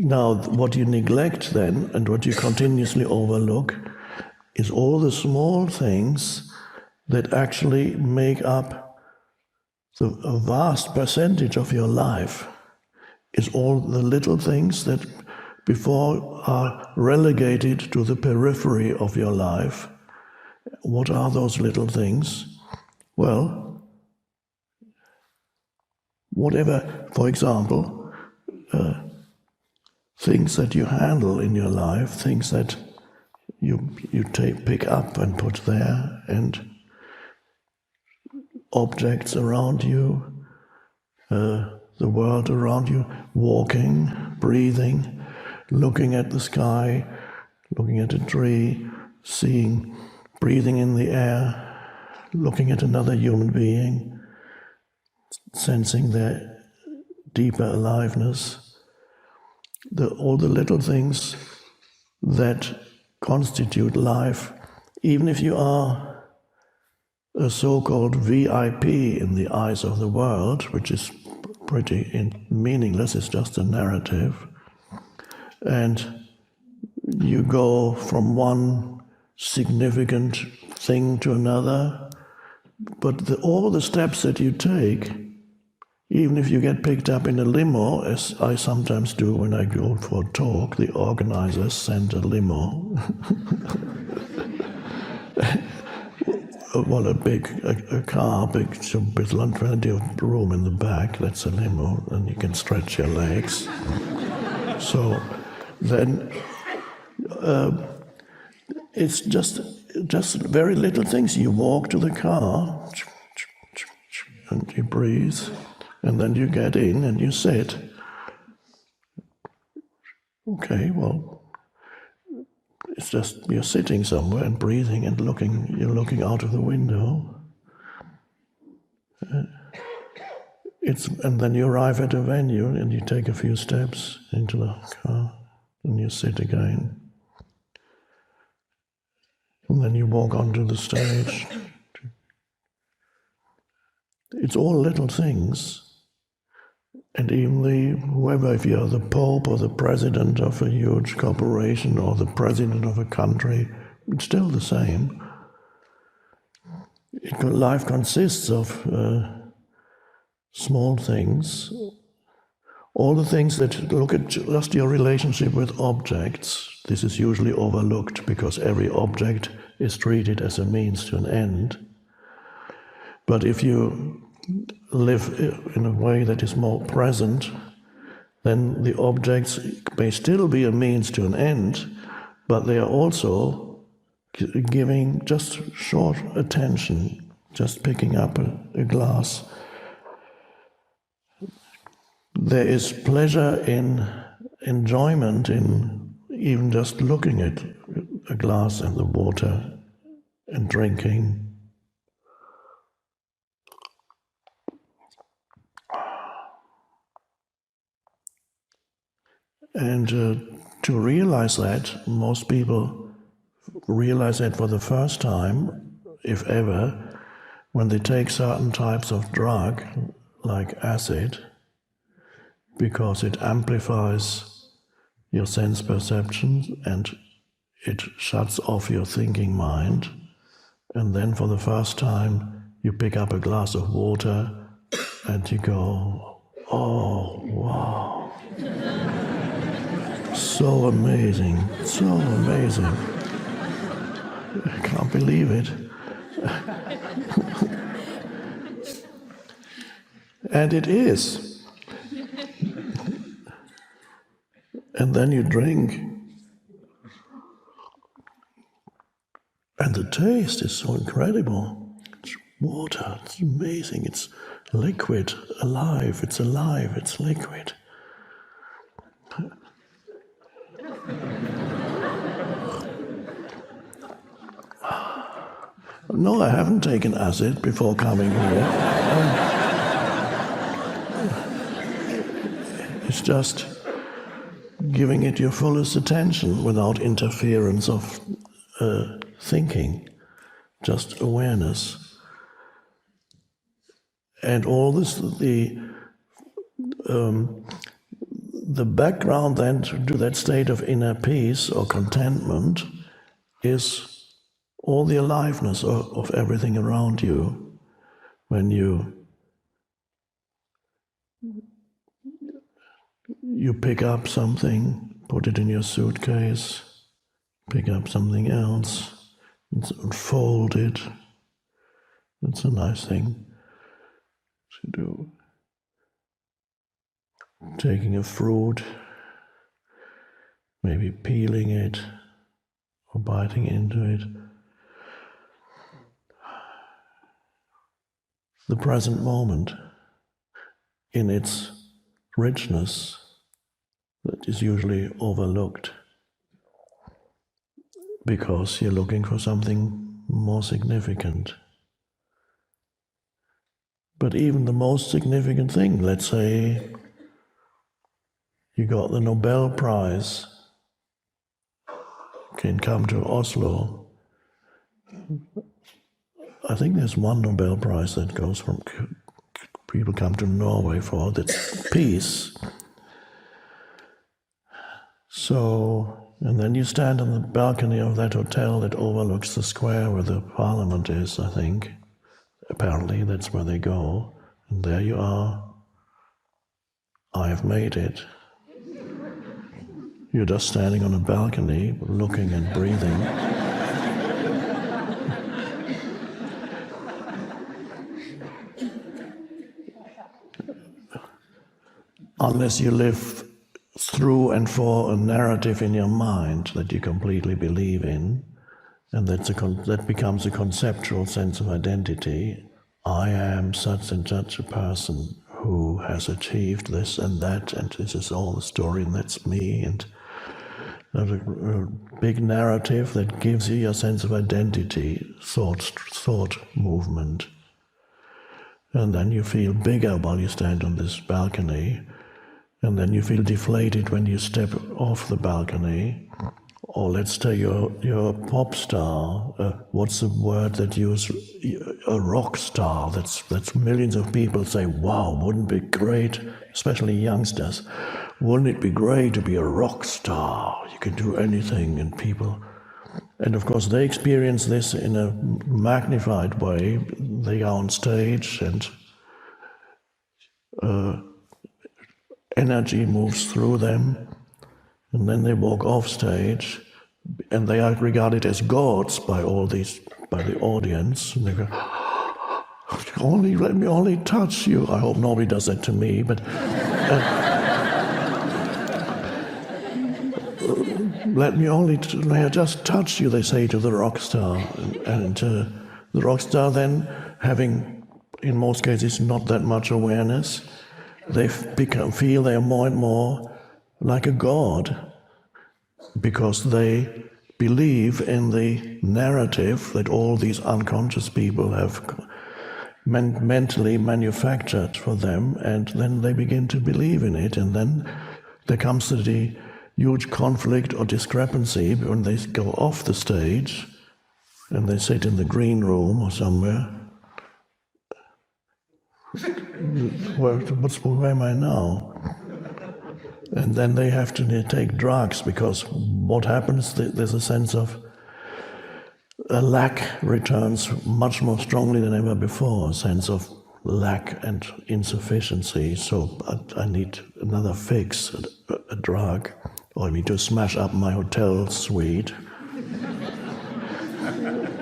Now, what you neglect then, and what you continuously overlook, is all the small things that actually make up a vast percentage of your life. Is all the little things that before are relegated to the periphery of your life. What are those little things? Well, whatever, for example, things that you handle in your life, things that you pick up and put there, and objects around you, the world around you, walking, breathing, looking at the sky, looking at a tree, seeing, breathing in the air, looking at another human being, sensing their deeper aliveness, all the little things that constitute life, even if you are a so-called VIP in the eyes of the world, which is pretty meaningless, it's just a narrative, and you go from one significant thing to another, but all the steps that you take, even if you get picked up in a limo, as I sometimes do when I go for a talk, the organizers send a limo. Well, a car, big, with plenty of room in the back, that's a limo, and you can stretch your legs. So then it's just very little things. You walk to the car, and you breathe, and then you get in and you sit. Okay, well, it's just you're sitting somewhere and breathing and looking. You're looking out of the window. And then you arrive at a venue and you take a few steps into the car and you sit again. And then you walk onto the stage. It's all little things. And even whoever, if you're the Pope or the president of a huge corporation or the president of a country, it's still the same. Life consists of small things, all the things that look at just your relationship with objects. This is usually overlooked because every object is treated as a means to an end. But if you live in a way that is more present, then the objects may still be a means to an end, but they are also giving just short attention, just picking up a glass. There is pleasure in enjoyment in even just looking at a glass and the water and drinking. And to realize that, most people realize that for the first time, if ever, when they take certain types of drug, like acid, because it amplifies your sense perceptions and it shuts off your thinking mind. And then for the first time, you pick up a glass of water and you go, oh, wow. So amazing, so amazing. I can't believe it. And it is. And then you drink. And the taste is so incredible. It's water, it's amazing, it's liquid, alive, it's liquid. No, I haven't taken acid before coming here. It's just giving it your fullest attention without interference of thinking, just awareness. And all this, the the background then to that state of inner peace or contentment is all the aliveness of everything around you. When you pick up something, put it in your suitcase, pick up something else, and fold it. That's a nice thing to do. Taking a fruit, maybe peeling it or biting into it. The present moment in its richness that is usually overlooked because you're looking for something more significant. But even the most significant thing, let's say you got the Nobel Prize, can come to Oslo. I think there's one Nobel Prize that goes from people come to Norway for, that's peace. So, and then you stand on the balcony of that hotel that overlooks the square where the parliament is, I think. Apparently that's where they go. And there you are. I have made it. You're just standing on a balcony, looking and breathing. Unless you live through and for a narrative in your mind that you completely believe in, and that becomes a conceptual sense of identity. I am such and such a person who has achieved this and that, and this is all the story, and that's me, and a big narrative that gives you your sense of identity, thought movement. And then you feel bigger while you stand on this balcony, and then you feel deflated when you step off the balcony. Or let's say you're a pop star. What's the word that you use? A rock star. That's millions of people say, wow, wouldn't it be great, especially youngsters, wouldn't it be great to be a rock star? You can do anything, and people... And of course they experience this in a magnified way. They are on stage and energy moves through them, and then they walk off stage, and they are regarded as gods by the audience, and they go, let me only touch you. I hope nobody does that to me, but may I just touch you, they say to the rock star, and the rock star then, having in most cases not that much awareness, they feel they are more and more like a god, because they believe in the narrative that all these unconscious people have mentally manufactured for them, and then they begin to believe in it, and then there comes the huge conflict or discrepancy when they go off the stage and they sit in the green room or somewhere. Where am I now? And then they have to take drugs, because what happens, there's a sense of a lack returns much more strongly than ever before, a sense of lack and insufficiency. So I need another fix, a drug, or I need to smash up my hotel suite.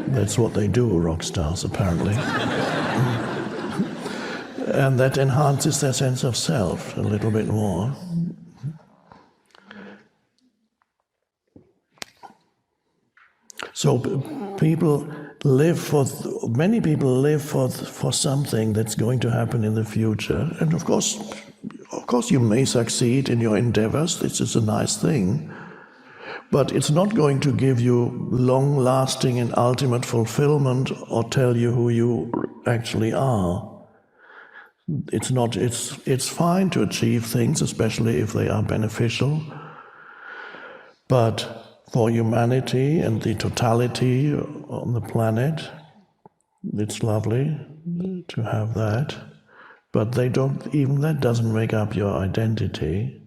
That's what they do, rock stars, apparently. And that enhances their sense of self a little bit more. So many people live for something that's going to happen in the future. And of course you may succeed in your endeavors, this is a nice thing, but it's not going to give you long-lasting and ultimate fulfillment or tell you who you actually are. It's fine to achieve things, especially if they are beneficial, but for humanity and the totality on the planet, it's lovely to have that, but even that doesn't make up your identity.